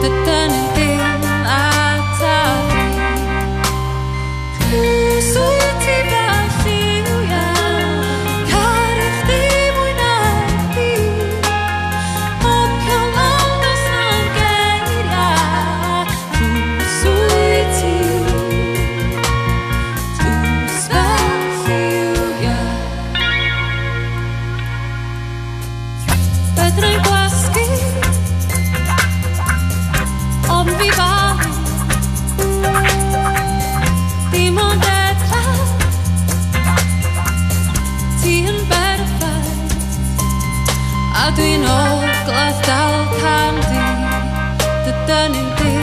dydan ni'n dim ataf Swyt ti fel lliwia Caru chdi mwy na'r byd Hopio mewn os na'n geiria Swyt ti Drws fel lliwia Fedrai'n gwasgu Ond fi falu Dim ond edrych Ti yn berffaith A dwi'n ogladd dal cam di Dydan ni'n dim